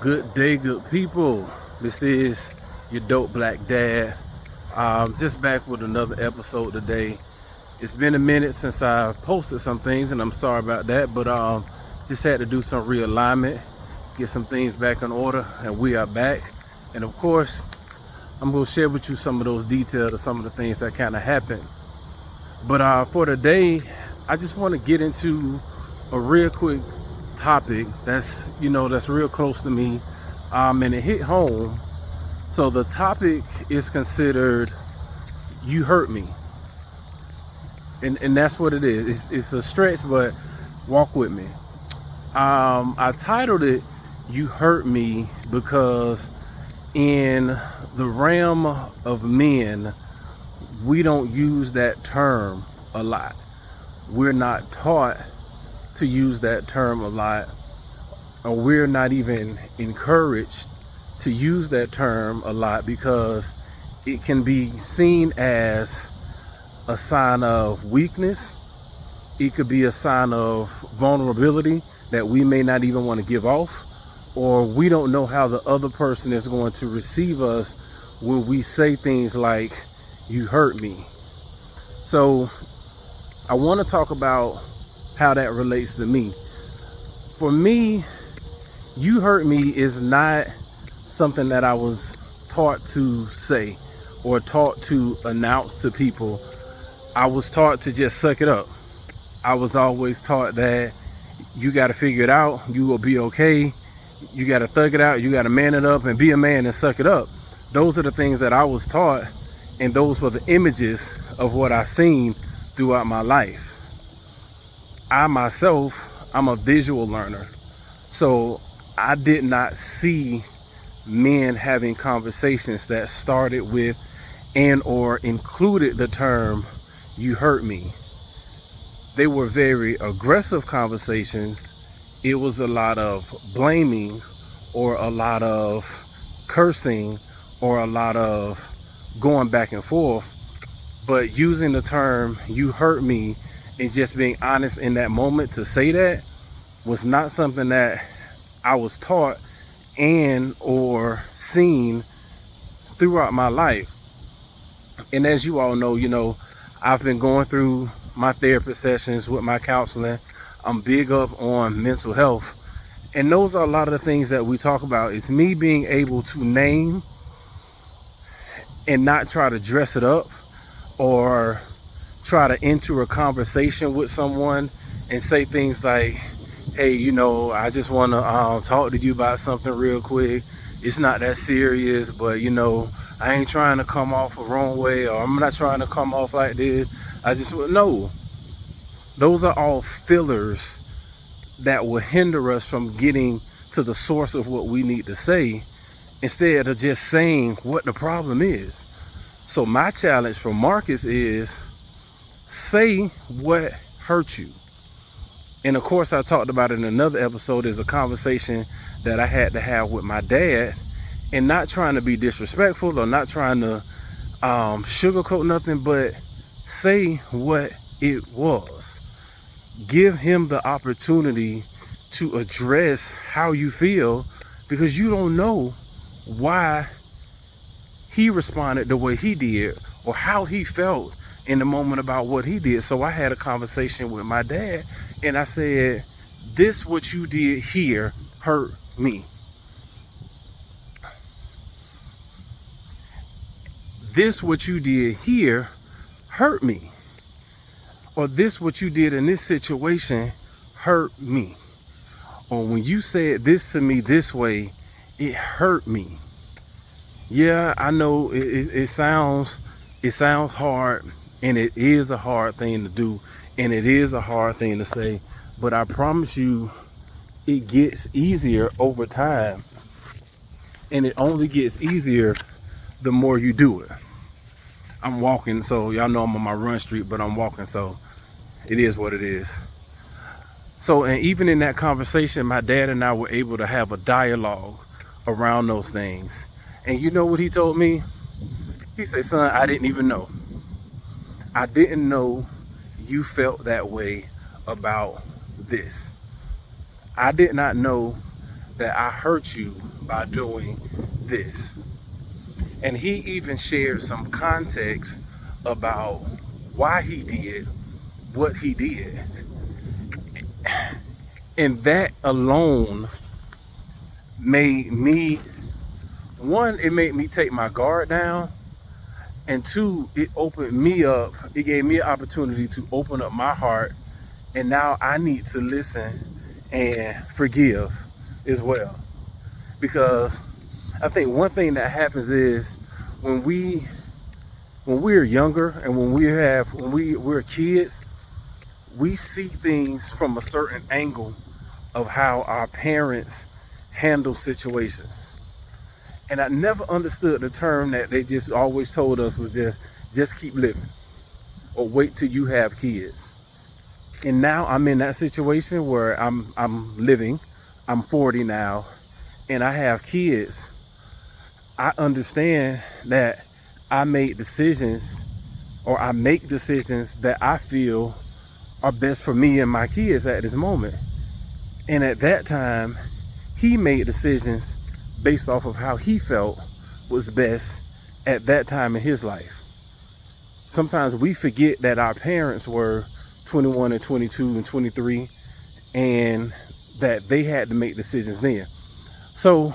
Good day, good people. This is your dope black dad. Just back with another episode today. It's been a minute since I posted some things, and I'm sorry about that, but just had to do some realignment, get some things back in order, and we are back. And of course, I'm gonna share with you some of those details of some of the things that kind of happened. But for today, I just want to get into a real quick topic that's real close to me, and it hit home. So the topic is considered "You Hurt Me," and that's what it is. It's a stretch, but walk with me. I titled it "You Hurt Me" because in the realm of men, we don't use that term a lot. We're not taught to use that term a lot, or we're not even encouraged to use that term a lot because it can be seen as a sign of weakness. It could be a sign of vulnerability that we may not even want to give off, or we don't know how the other person is going to receive us when we say things like "you hurt me." So I want to talk about how that relates to me. For me, "you hurt me" is not something that I was taught to say or taught to announce to people. I was taught to just suck it up. I was always taught that you got to figure it out, you will be okay, you got to thug it out, you got to man it up and be a man and suck it up. Those are the things that I was taught, and those were the images of what I seen throughout my life. I myself, I'm a visual learner, so I did not see men having conversations that started with and or included the term "you hurt me." They were very aggressive conversations. It was a lot of blaming, or a lot of cursing, or a lot of going back and forth. But using the term "you hurt me" and just being honest in that moment to say that was not something that I was taught and or seen throughout my life. And as you all know, I've been going through my therapy sessions with my counseling. I'm big up on mental health, and those are a lot of the things that we talk about. It's me being able to name and not try to dress it up or try to enter a conversation with someone and say things like, "Hey, I just want to talk to you about something real quick. It's not that serious, but I ain't trying to come off a wrong way, or I'm not trying to come off like this. I just no." Those are all fillers that will hinder us from getting to the source of what we need to say, instead of just saying what the problem is. So my challenge for Marcus is, say what hurt you. And of course, I talked about it in another episode. Is a conversation that I had to have with my dad, and not trying to be disrespectful or not trying to sugarcoat nothing, but say what it was. Give him the opportunity to address how you feel, because you don't know why he responded the way he did or how he felt in the moment about what he did. So I had a conversation with my dad, and I said, "This what you did here hurt me. This what you did here hurt me. Or this what you did in this situation hurt me. Or when you said this to me this way, it hurt me." Yeah, I know it sounds hard, and it is a hard thing to do, and it is a hard thing to say, but I promise you it gets easier over time, and it only gets easier the more you do it. I'm walking, so y'all know I'm on my run street, but I'm walking, so it is what it is. So, and even in that conversation, my dad and I were able to have a dialogue around those things. And you know what he told me? He said, "Son, I didn't even know. I didn't know you felt that way about this. I did not know that I hurt you by doing this. And he even shared some context about why he did what he did. And that alone made me, one, it made me take my guard down. And two, it opened me up. It gave me an opportunity to open up my heart. And now I need to listen and forgive as well. Because I think one thing that happens is when we're younger and when we're kids, we see things from a certain angle of how our parents handle situations. And I never understood the term that they just always told us was just keep living or wait till you have kids. And now I'm in that situation where I'm living. I'm 40 now and I have kids. I understand that I make decisions that I feel are best for me and my kids at this moment. And at that time, he made decisions based off of how he felt was best at that time in his life. Sometimes we forget that our parents were 21 and 22 and 23 and that they had to make decisions then. So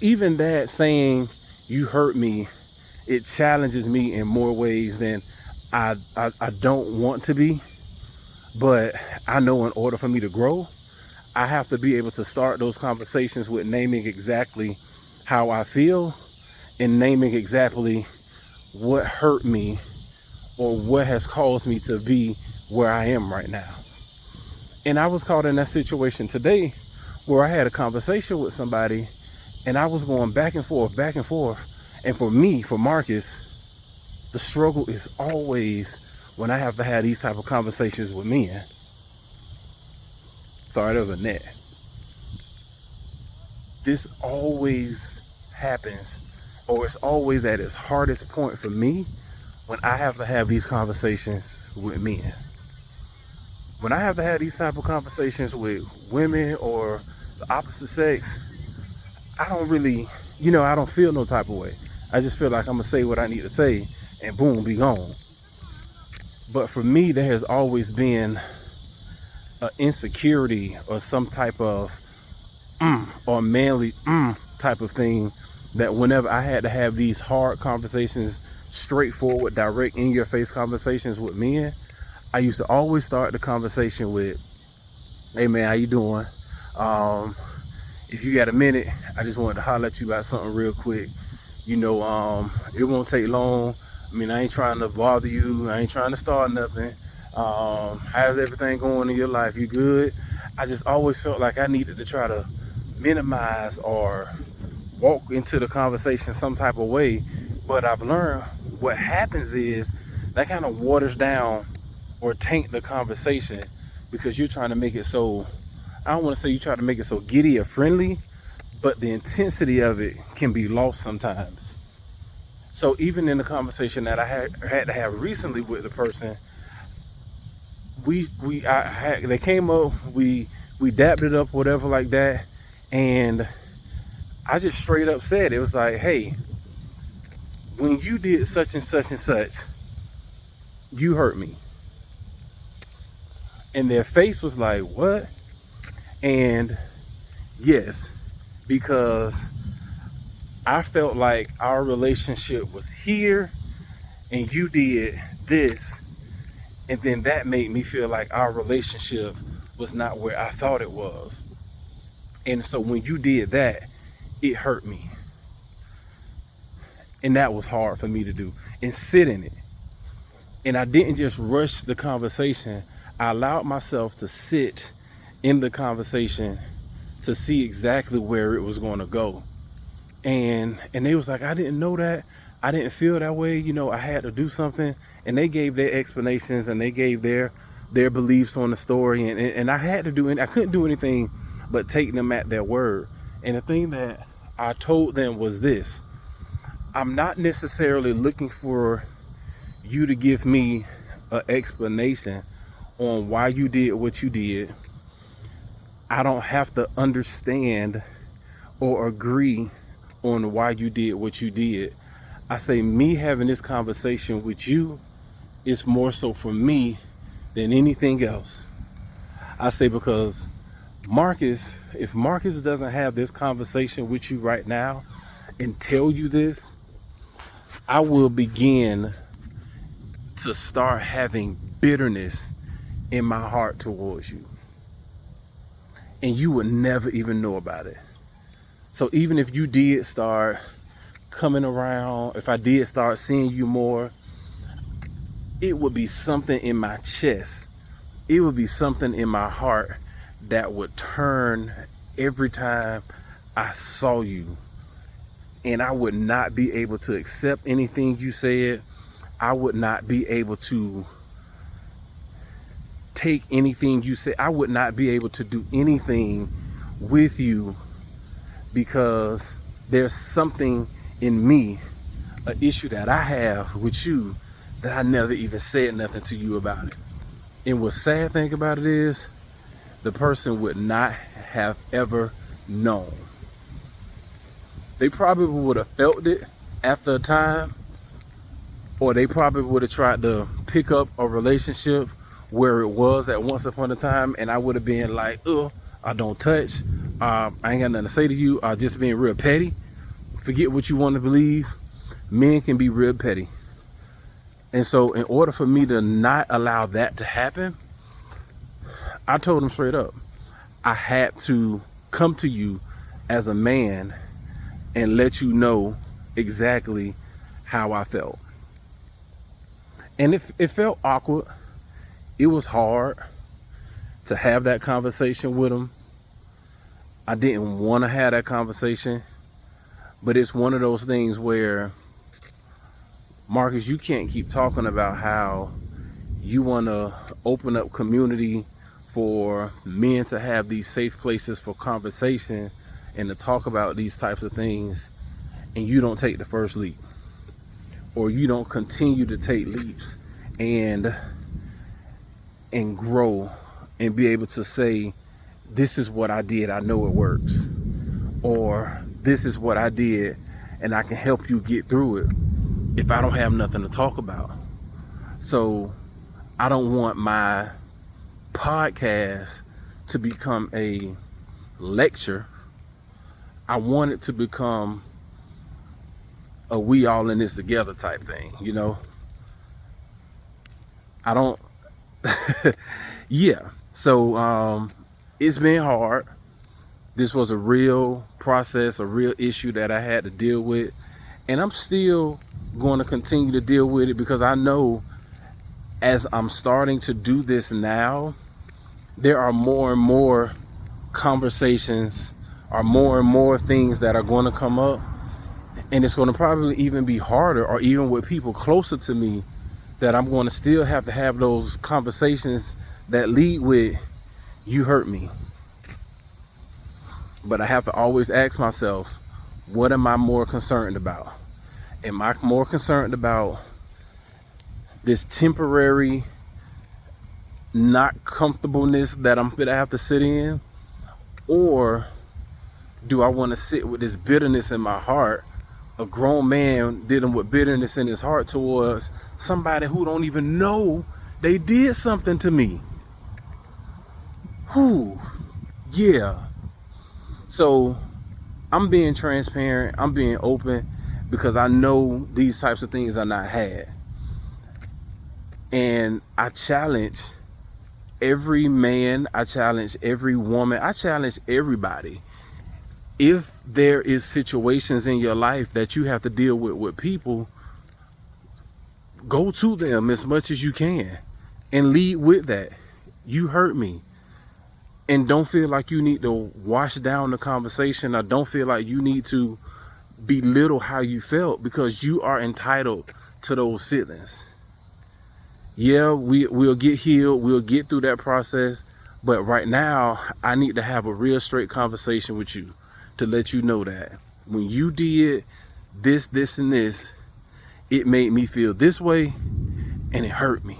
even that saying, you hurt me, it challenges me in more ways than I don't want to be. But I know in order for me to grow, I have to be able to start those conversations with naming exactly how I feel and naming exactly what hurt me or what has caused me to be where I am right now. And I was caught in that situation today where I had a conversation with somebody and I was going back and forth. And for me, for Marcus, the struggle is always when I have to have these type of conversations with men. Sorry, that was a net. This always happens, or it's always at its hardest point for me when I have to have these conversations with men. When I have to have these type of conversations with women or the opposite sex, I don't really, I don't feel no type of way. I just feel like I'm gonna say what I need to say and boom, be gone. But for me, there has always been an insecurity or some type of or manly type of thing that whenever I had to have these hard conversations, straightforward, direct, in your face conversations with men, I used to always start the conversation with, hey man, how you doing? If you got a minute, I just wanted to holler at you about something real quick. It won't take long. I mean, I ain't trying to bother you. I ain't trying to start nothing. How's everything going in your life? You good? I just always felt like I needed to try to minimize or walk into the conversation some type of way. But I've learned what happens is that kind of waters down or taint the conversation because you're trying to make it so, I don't want to say you try to make it so giddy or friendly, but the intensity of it can be lost sometimes. So even in the conversation that I had to have recently with the person, they came up, we dapped it up, whatever like that, and I just straight up said, it was like, hey, when you did such and such and such, you hurt me. And their face was like, what? And yes, because I felt like our relationship was here and you did this, and then that made me feel like our relationship was not where I thought it was. And so when you did that, it hurt me. And that was hard for me to do and sit in it. And I didn't just rush the conversation. I allowed myself to sit in the conversation to see exactly where it was going to go. And they was like, I didn't know that. I didn't feel that way. I had to do something. And they gave their explanations and they gave their beliefs on the story. And I had to do it. I couldn't do anything but take them at their word. And the thing that I told them was this: I'm not necessarily looking for you to give me an explanation on why you did what you did. I don't have to understand or agree on why you did what you did. I say me having this conversation with you is more so for me than anything else. I say because Marcus, if Marcus doesn't have this conversation with you right now and tell you this, I will begin to start having bitterness in my heart towards you. And you would never even know about it. So even if you did start coming around, if I did start seeing you more, it would be something in my chest. It would be something in my heart that would turn every time I saw you. And I would not be able to accept anything you said. I would not be able to take anything you said. I would not be able to do anything with you because there's something in me, an issue that I have with you that I never even said nothing to you about it. And what's sad thing about it is the person would not have ever known. They probably would have felt it after a time, or they probably would have tried to pick up a relationship where it was at once upon a time, and I would have been like, oh, I don't touch. I ain't got nothing to say to you. Just being real petty. Forget what you want to believe. Men can be real petty. And so in order for me to not allow that to happen, I told him straight up, I had to come to you as a man and let you know exactly how I felt. And it felt awkward. It was hard to have that conversation with him. I didn't want to have that conversation, but it's one of those things where, Marcus, you can't keep talking about how you want to open up community for men to have these safe places for conversation and to talk about these types of things, and you don't take the first leap, or you don't continue to take leaps and grow and be able to say, this is what I did, I know it works, or this is what I did and I can help you get through it, if I don't have nothing to talk about. So I don't want my podcast to become a lecture. I want it to become a we all in this together type thing, you know? I don't yeah. So it's been hard. This was a real process, a real issue that I had to deal with, and I'm still going to continue to deal with it, because I know as I'm starting to do this now, there are more and more conversations, or more and more things that are going to come up, and it's going to probably even be harder, or even with people closer to me, that I'm going to still have to have those conversations that lead with, you hurt me. But I have to always ask myself, what am I more concerned about? Am I more concerned about this temporary not comfortableness that I'm gonna have to sit in? Or do I want to sit with this bitterness in my heart, a grown man dealing with bitterness in his heart towards somebody who don't even know they did something to me? Whew, yeah. So I'm being transparent, I'm being open, because I know these types of things are not had. And I challenge every man, I challenge every woman, I challenge everybody. If there is situations in your life that you have to deal with people, go to them as much as you can and lead with that. You hurt me. And don't feel like you need to wash down the conversation, or don't feel like you need to belittle how you felt, because you are entitled to those feelings. Yeah, we'll get healed, we'll get through that process, but right now I need to have a real straight conversation with you to let you know that when you did this and this, it made me feel this way and it hurt me.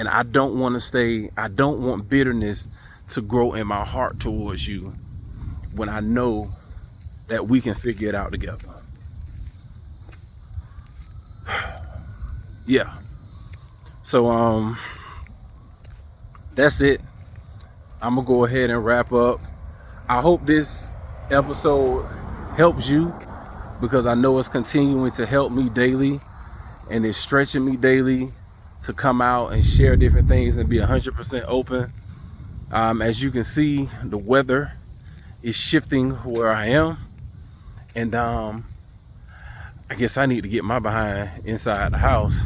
And I don't want bitterness to grow in my heart towards you when I know that we can figure it out together. Yeah. So that's it. I'm gonna go ahead and wrap up. I hope this episode helps you, because I know it's continuing to help me daily, and it's stretching me daily to come out and share different things and be 100% open. As you can see, the weather is shifting where I am, and I guess I need to get my behind inside the house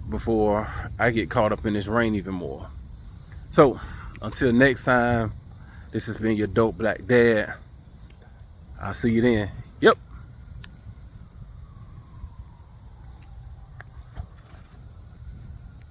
before I get caught up in this rain even more. So until next time, this has been your Dope Black Dad. I'll see you then.